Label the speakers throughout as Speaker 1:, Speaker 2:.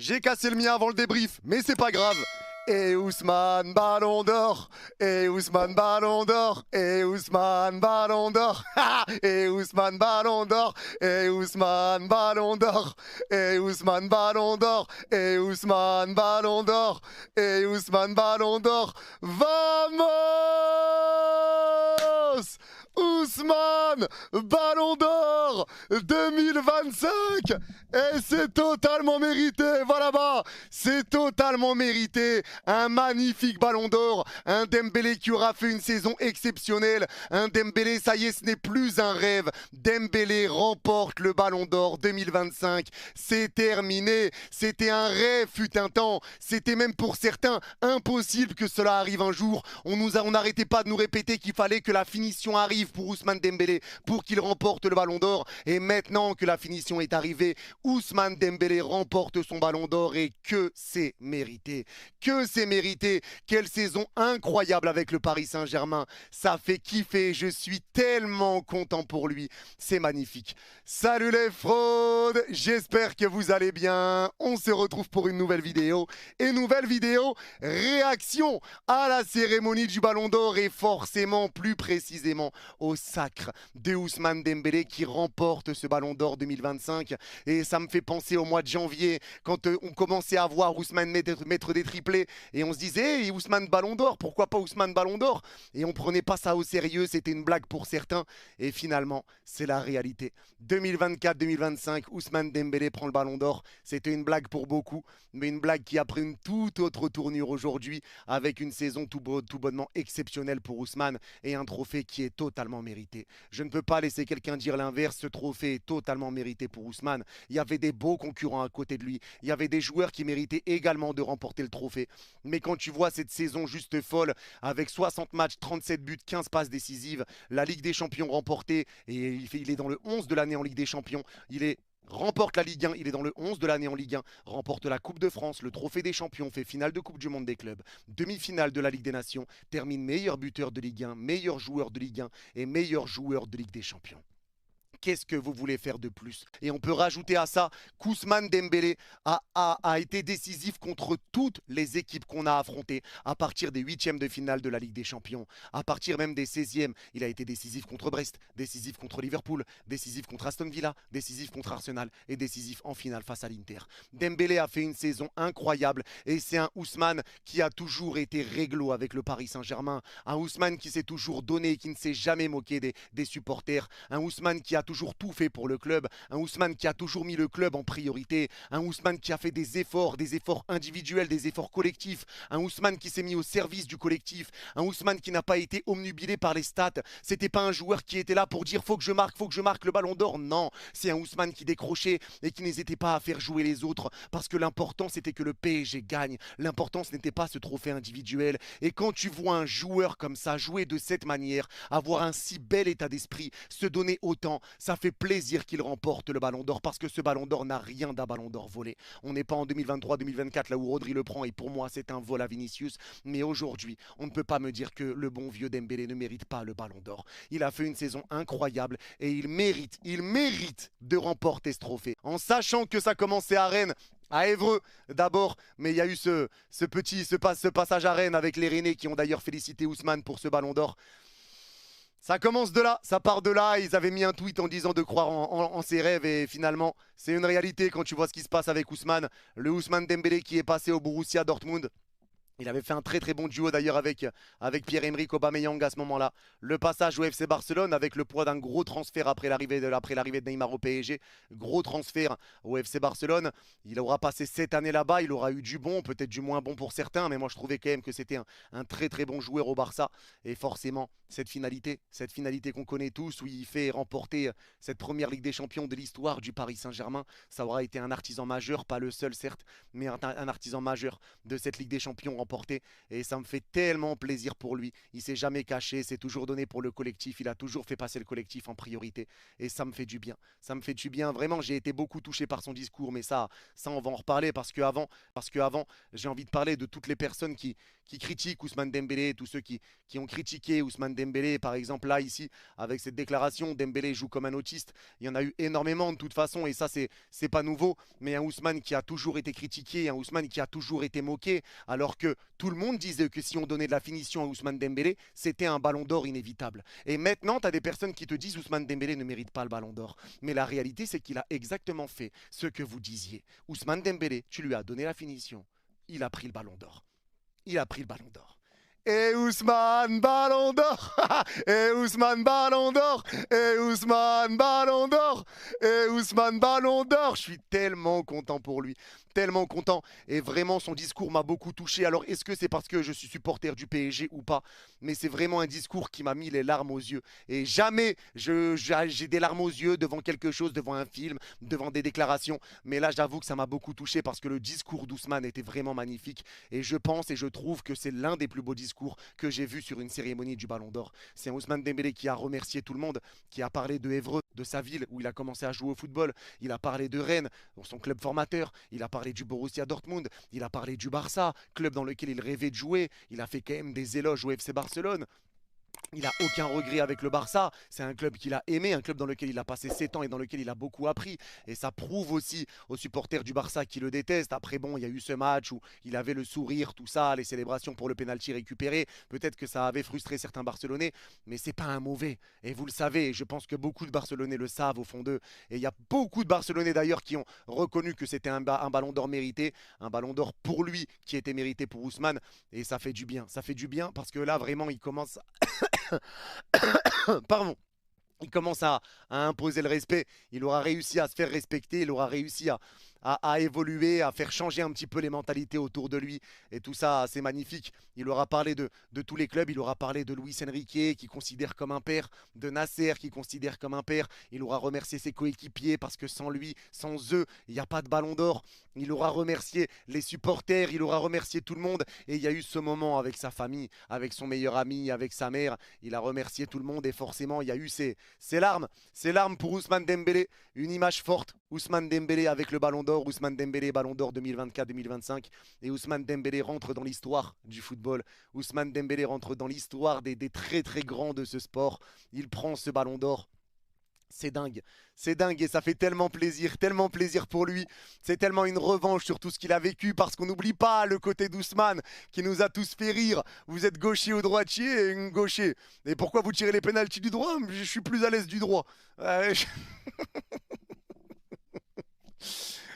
Speaker 1: J'ai cassé le mien avant le débrief, mais c'est pas grave. Et Ousmane Ballon d'Or, et Ousmane Ballon d'Or, et Ousmane Ballon d'Or, et Ousmane Ballon d'Or, et Ousmane Ballon d'Or, et Ousmane Ballon d'Or, et Ousmane Ballon d'Or, et Ousmane Ballon d'Or. Vamos! Ousmane Ballon d'Or 2025 et c'est totalement mérité, voilà bas, c'est totalement mérité, un magnifique Ballon d'Or, un Dembélé qui aura fait une saison exceptionnelle, un Dembélé, ça y est, ce n'est plus un rêve, Dembélé remporte le Ballon d'Or 2025, c'est terminé, c'était un rêve fut un temps, c'était même pour certains impossible que cela arrive un jour, on n'arrêtait pas de nous répéter qu'il fallait que la finition arrive pour Ousmane Dembélé pour qu'il remporte le Ballon d'Or et maintenant que la finition est arrivée, Ousmane Dembélé remporte son Ballon d'Or et que c'est mérité. Que c'est mérité. Quelle saison incroyable avec le Paris Saint-Germain. Ça fait kiffer. Je suis tellement content pour lui. C'est magnifique. Salut les fraudes. J'espère que vous allez bien. On se retrouve pour une nouvelle vidéo. Et nouvelle vidéo, réaction à la cérémonie du Ballon d'Or et forcément plus précisément au sacre de Ousmane Dembélé qui remporte ce Ballon d'Or 2025 et ça me fait penser au mois de janvier quand on commençait à voir Ousmane mettre des triplés et on se disait hey, Ousmane Ballon d'Or, pourquoi pas Ousmane Ballon d'Or et on prenait pas ça au sérieux, c'était une blague pour certains et finalement c'est la réalité. 2024-2025, Ousmane Dembélé prend le Ballon d'Or, c'était une blague pour beaucoup mais une blague qui a pris une toute autre tournure aujourd'hui avec une saison tout bonnement exceptionnelle pour Ousmane et un trophée qui est totalement mérité. Je ne peux pas laisser quelqu'un dire l'inverse, ce trophée est totalement mérité pour Ousmane. Il y avait des beaux concurrents à côté de lui, il y avait des joueurs qui méritaient également de remporter le trophée. Mais quand tu vois cette saison juste folle, avec 60 matchs, 37 buts, 15 passes décisives, la Ligue des Champions remportée, et il est dans le 11 de l'année en Ligue des Champions, remporte la Ligue 1, il est dans le 11 de l'année en Ligue 1, remporte la Coupe de France, le Trophée des Champions, fait finale de Coupe du Monde des clubs, demi-finale de la Ligue des Nations, termine meilleur buteur de Ligue 1, meilleur joueur de Ligue 1 et meilleur joueur de Ligue des Champions. Qu'est-ce que vous voulez faire de plus? Et on peut rajouter à ça qu'Ousmane Dembélé a été décisif contre toutes les équipes qu'on a affrontées à partir des huitièmes de finale de la Ligue des Champions, à partir même des 16e. Il a été décisif contre Brest, décisif contre Liverpool, décisif contre Aston Villa, décisif contre Arsenal et décisif en finale face à l'Inter. Dembélé a fait une saison incroyable et c'est un Ousmane qui a toujours été réglo avec le Paris Saint-Germain, un Ousmane qui s'est toujours donné et qui ne s'est jamais moqué des supporters, un Ousmane qui a toujours tout fait pour le club, un Ousmane qui a toujours mis le club en priorité, un Ousmane qui a fait des efforts individuels, des efforts collectifs, un Ousmane qui s'est mis au service du collectif, un Ousmane qui n'a pas été omnubilé par les stats, c'était pas un joueur qui était là pour dire faut que je marque le Ballon d'Or, non, c'est un Ousmane qui décrochait et qui n'hésitait pas à faire jouer les autres parce que l'important c'était que le PSG gagne, l'important ce n'était pas ce trophée individuel et quand tu vois un joueur comme ça jouer de cette manière, avoir un si bel état d'esprit, se donner autant, ça fait plaisir qu'il remporte le Ballon d'Or parce que ce Ballon d'Or n'a rien d'un Ballon d'Or volé. On n'est pas en 2023-2024 là où Rodri le prend et pour moi c'est un vol à Vinicius. Mais aujourd'hui, on ne peut pas me dire que le bon vieux Dembélé ne mérite pas le Ballon d'Or. Il a fait une saison incroyable et il mérite de remporter ce trophée. En sachant que ça commençait à Rennes, à Évreux d'abord, mais il y a eu ce passage à Rennes avec les Rennais qui ont d'ailleurs félicité Ousmane pour ce Ballon d'Or. Ça commence de là, ça part de là. Ils avaient mis un tweet en disant de croire en ses rêves et finalement, c'est une réalité quand tu vois ce qui se passe avec Ousmane. Le Ousmane Dembélé qui est passé au Borussia Dortmund. Il avait fait un très très bon duo d'ailleurs avec Pierre-Emerick Aubameyang à ce moment-là. Le passage au FC Barcelone avec le poids d'un gros transfert après l'arrivée de Neymar au PSG. Gros transfert au FC Barcelone. Il aura passé 7 années là-bas. Il aura eu du bon, peut-être du moins bon pour certains. Mais moi je trouvais quand même que c'était un très très bon joueur au Barça. Et forcément, cette finalité qu'on connaît tous où il fait remporter cette première Ligue des Champions de l'histoire du Paris Saint-Germain. Ça aura été un artisan majeur, pas le seul certes, mais un artisan majeur de cette Ligue des Champions remportée et ça me fait tellement plaisir pour lui. Il s'est jamais caché, s'est toujours donné pour le collectif, il a toujours fait passer le collectif en priorité et ça me fait du bien. Ça me fait du bien, vraiment, j'ai été beaucoup touché par son discours mais ça on va en reparler parce que avant j'ai envie de parler de toutes les personnes qui critiquent Ousmane Dembélé, tous ceux qui ont critiqué Ousmane Dembélé, par exemple, là, ici, avec cette déclaration, Dembélé joue comme un autiste. Il y en a eu énormément de toute façon, et ça, c'est pas nouveau. Mais un Ousmane qui a toujours été critiqué, un Ousmane qui a toujours été moqué, alors que tout le monde disait que si on donnait de la finition à Ousmane Dembélé, c'était un ballon d'or inévitable. Et maintenant, tu as des personnes qui te disent Ousmane Dembélé ne mérite pas le ballon d'or. Mais la réalité, c'est qu'il a exactement fait ce que vous disiez. Ousmane Dembélé, tu lui as donné la finition. Il a pris le ballon d'or. Il a pris le ballon d'or. Et Ousmane Ballon d'Or. Et Ousmane Ballon d'Or. Et Ousmane Ballon d'Or. Et Ousmane Ballon d'Or. Je suis tellement content pour lui. Tellement content. Et vraiment, son discours m'a beaucoup touché. Alors, est-ce que c'est parce que je suis supporter du PSG ou pas? Mais c'est vraiment un discours qui m'a mis les larmes aux yeux. Et jamais j'ai des larmes aux yeux devant quelque chose, devant un film, devant des déclarations. Mais là, j'avoue que ça m'a beaucoup touché parce que le discours d'Ousmane était vraiment magnifique. Et je pense et je trouve que c'est l'un des plus beaux discours que j'ai vu sur une cérémonie du Ballon d'Or. C'est Ousmane Dembélé qui a remercié tout le monde, qui a parlé de Évreux, de sa ville où il a commencé à jouer au football. Il a parlé de Rennes, son club formateur. Il a parlé du Borussia Dortmund. Il a parlé du Barça, club dans lequel il rêvait de jouer. Il a fait quand même des éloges au FC Barcelone. Il n'a aucun regret avec le Barça. C'est un club qu'il a aimé, un club dans lequel il a passé 7 ans et dans lequel il a beaucoup appris. Et ça prouve aussi aux supporters du Barça qui le détestent. Après, bon, il y a eu ce match où il avait le sourire, tout ça, les célébrations pour le pénalty récupéré. Peut-être que ça avait frustré certains Barcelonais, mais c'est pas un mauvais. Et vous le savez, je pense que beaucoup de Barcelonais le savent au fond d'eux. Et il y a beaucoup de Barcelonais d'ailleurs qui ont reconnu que c'était un ballon d'or mérité, un ballon d'or pour lui qui était mérité pour Ousmane. Et ça fait du bien. Ça fait du bien parce que là, vraiment, il commence pardon. Il commence à imposer le respect. Il aura réussi à se faire respecter. Il aura réussi à évoluer, à faire changer un petit peu les mentalités autour de lui. Et tout ça, c'est magnifique. Il aura parlé de tous les clubs. Il aura parlé de Luis Enrique, qui considère comme un père. De Nasser, qui considère comme un père. Il aura remercié ses coéquipiers parce que sans lui, sans eux, il n'y a pas de ballon d'or. Il aura remercié les supporters. Il aura remercié tout le monde. Et il y a eu ce moment avec sa famille, avec son meilleur ami, avec sa mère. Il a remercié tout le monde. Et forcément, il y a eu ces larmes. Ces larmes pour Ousmane Dembélé. Une image forte. Ousmane Dembélé avec le ballon d'or. Ousmane Dembélé, ballon d'or 2024-2025. Et Ousmane Dembélé rentre dans l'histoire du football. Ousmane Dembélé rentre dans l'histoire des très très grands de ce sport. Il prend ce ballon d'or. C'est dingue et ça fait tellement plaisir pour lui. C'est tellement une revanche sur tout ce qu'il a vécu parce qu'on n'oublie pas le côté d'Ousmane qui nous a tous fait rire. Vous êtes gaucher ou droitier et gaucher. Et pourquoi vous tirez les pénaltys du droit? Je suis plus à l'aise du droit.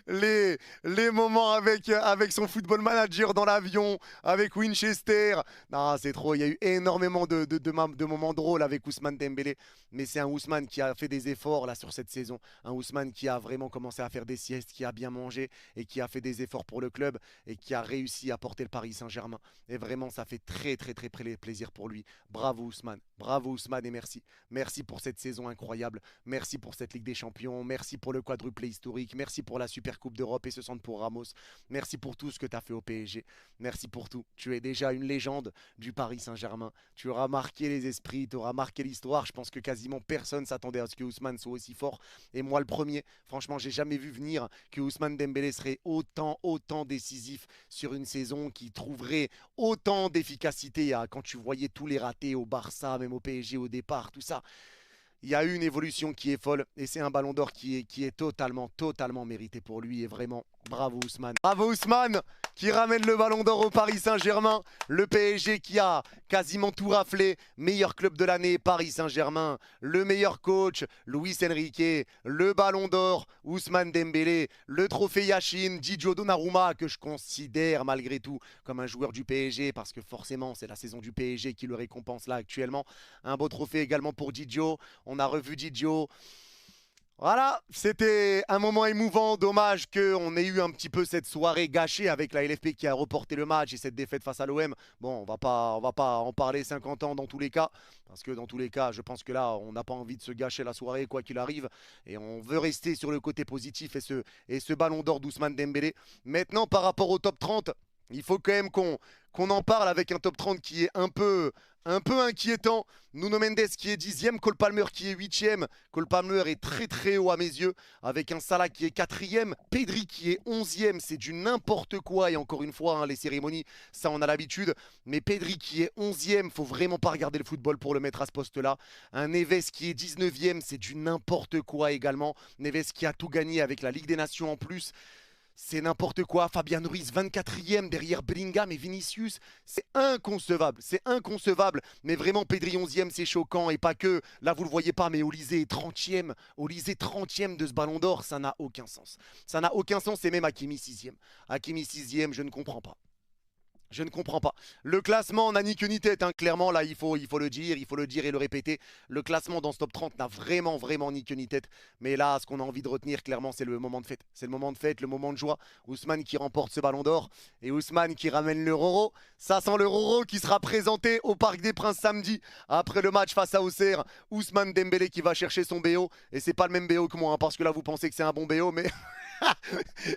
Speaker 1: Les moments avec son football manager dans l'avion, avec Winchester. Non, c'est trop. Il y a eu énormément de moments drôles avec Ousmane Dembélé. Mais c'est un Ousmane qui a fait des efforts là sur cette saison. Un Ousmane qui a vraiment commencé à faire des siestes, qui a bien mangé et qui a fait des efforts pour le club et qui a réussi à porter le Paris Saint-Germain. Et vraiment, ça fait très plaisir pour lui. Bravo Ousmane et merci. Merci pour cette saison incroyable. Merci pour cette Ligue des Champions. Merci pour le quadruplé historique. Merci pour la Super Coupe d'Europe et ce centre pour Ramos. Merci pour tout ce que tu as fait au PSG. Merci pour tout. Tu es déjà une légende du Paris Saint-Germain. Tu auras marqué les esprits, tu auras marqué l'histoire. Je pense que quasiment personne s'attendait à ce que Ousmane soit aussi fort. Et moi le premier, franchement, j'ai jamais vu venir que Ousmane Dembélé serait autant décisif sur une saison qui trouverait autant d'efficacité quand tu voyais tous les ratés au Barça, même au PSG au départ, tout ça. Il y a eu une évolution qui est folle et c'est un ballon d'or qui est totalement mérité pour lui et vraiment bravo Ousmane. Bravo Ousmane qui ramène le ballon d'or au Paris Saint-Germain. Le PSG qui a quasiment tout raflé. Meilleur club de l'année, Paris Saint-Germain. Le meilleur coach, Luis Enrique. Le ballon d'or, Ousmane Dembélé. Le trophée Yashin, Gigio Donnarumma que je considère malgré tout comme un joueur du PSG parce que forcément c'est la saison du PSG qui le récompense là actuellement. Un beau trophée également pour Gigio. On a revu Gigio. Voilà, c'était un moment émouvant, dommage qu'on ait eu un petit peu cette soirée gâchée avec la LFP qui a reporté le match et cette défaite face à l'OM. Bon, on va pas en parler 50 ans dans tous les cas, parce que dans tous les cas, je pense que là, on n'a pas envie de se gâcher la soirée quoi qu'il arrive, et on veut rester sur le côté positif et ce ballon d'or d'Ousmane Dembélé. Maintenant, par rapport au top 30, Il faut quand même qu'on en parle avec un top 30 qui est un peu inquiétant. Nuno Mendes qui est 10e, Cole Palmer qui est 8e. Cole Palmer est très très haut à mes yeux, avec un Salah qui est 4e, Pedri qui est 11e, c'est du n'importe quoi. Et encore une fois, hein, les cérémonies, ça on a l'habitude. Mais Pedri qui est 11e, faut vraiment pas regarder le football pour le mettre à ce poste-là. Un Neves qui est 19e, c'est du n'importe quoi également. Neves qui a tout gagné avec la Ligue des Nations en plus. C'est n'importe quoi. Fabian Ruiz, 24e derrière Bellingham et Vinicius. C'est inconcevable. C'est inconcevable. Mais vraiment, Pedri 11e, c'est choquant. Et pas que. Là, vous le voyez pas, mais Olysée est 30e. Olysée 30e de ce ballon d'or. Ça n'a aucun sens. Ça n'a aucun sens. Et même Hakimi 6e. Hakimi 6e, je ne comprends pas. Je ne comprends pas. Le classement n'a ni queue ni tête, hein. Clairement, là, il faut le dire et le répéter. Le classement dans ce top 30 n'a vraiment ni queue ni tête. Mais là, ce qu'on a envie de retenir, clairement, c'est le moment de fête. C'est le moment de fête, le moment de joie. Ousmane qui remporte ce ballon d'or et Ousmane qui ramène le Roro. Ça sent le Roro qui sera présenté au Parc des Princes samedi après le match face à Auxerre. Ousmane Dembélé qui va chercher son BO. Et c'est pas le même BO que moi, hein, parce que là, vous pensez que c'est un bon BO, mais...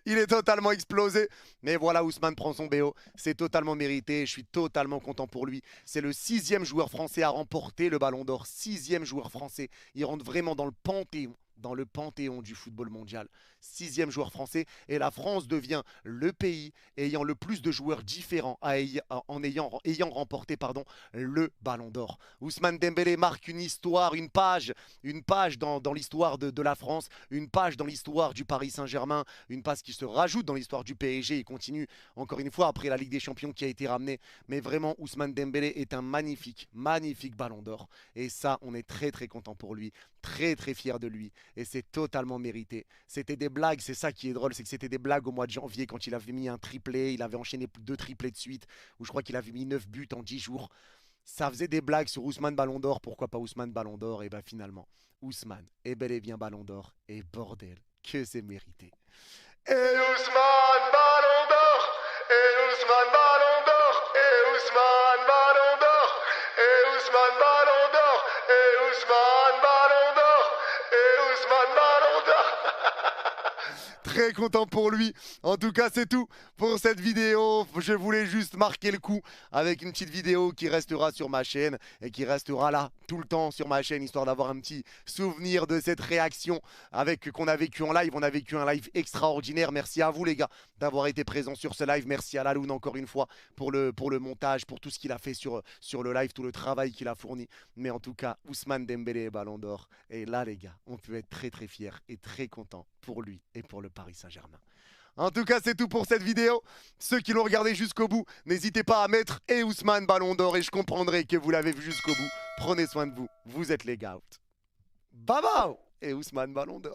Speaker 1: il est totalement explosé. Mais voilà, Ousmane prend son BO. C'est totalement mérité. Je suis totalement content pour lui. C'est le 6e joueur français à remporter le Ballon d'Or. 6e joueur français. Il rentre vraiment dans le panthéon du football mondial. 6e joueur français. Et la France devient le pays ayant le plus de joueurs différents en ayant remporté le Ballon d'Or. Ousmane Dembélé marque une histoire, une page dans l'histoire de la France, une page dans l'histoire du Paris Saint-Germain, une page qui se rajoute dans l'histoire du PSG et continue encore une fois après la Ligue des Champions qui a été ramenée. Mais vraiment, Ousmane Dembélé est un magnifique Ballon d'Or. Et ça, on est très très content pour lui, très très fier de lui. Et c'est totalement mérité. C'était des blagues, c'est ça qui est drôle, c'est que c'était des blagues au mois de janvier quand il avait mis un triplé, il avait enchaîné 2 triplés de suite, où je crois qu'il avait mis 9 buts en 10 jours. Ça faisait des blagues sur Ousmane Ballon d'Or, pourquoi pas Ousmane Ballon d'Or? Et bien finalement, Ousmane est bel et bien Ballon d'Or, et bordel, que c'est mérité. Et Ousmane Ballon d'Or, et Ousmane Ballon d'Or, et Ousmane Ballon d'Or, et Ousmane Ballon d'Or, et Ousmane Ballon d'Or, et Ousmane Ballon d'Or. Très content pour lui. En tout cas, c'est tout pour cette vidéo. Je voulais juste marquer le coup avec une petite vidéo qui restera sur ma chaîne et qui restera là tout le temps sur ma chaîne, histoire d'avoir un petit souvenir de cette réaction qu'on a vécu en live. On a vécu un live extraordinaire. Merci à vous les gars d'avoir été présents sur ce live. Merci à Laloun encore une fois pour le montage, pour tout ce qu'il a fait sur le live, tout le travail qu'il a fourni. Mais en tout cas, Ousmane Dembélé est Ballon d'Or. Et là les gars, on peut être très très fiers et très contents pour lui et pour le Paris Saint-Germain. En tout cas, c'est tout pour cette vidéo. Ceux qui l'ont regardé jusqu'au bout, n'hésitez pas à mettre et Ousmane Ballon d'Or et je comprendrai que vous l'avez vu jusqu'au bout. Prenez soin de vous. Vous êtes les gars. Bye bye. Et Ousmane Ballon d'Or.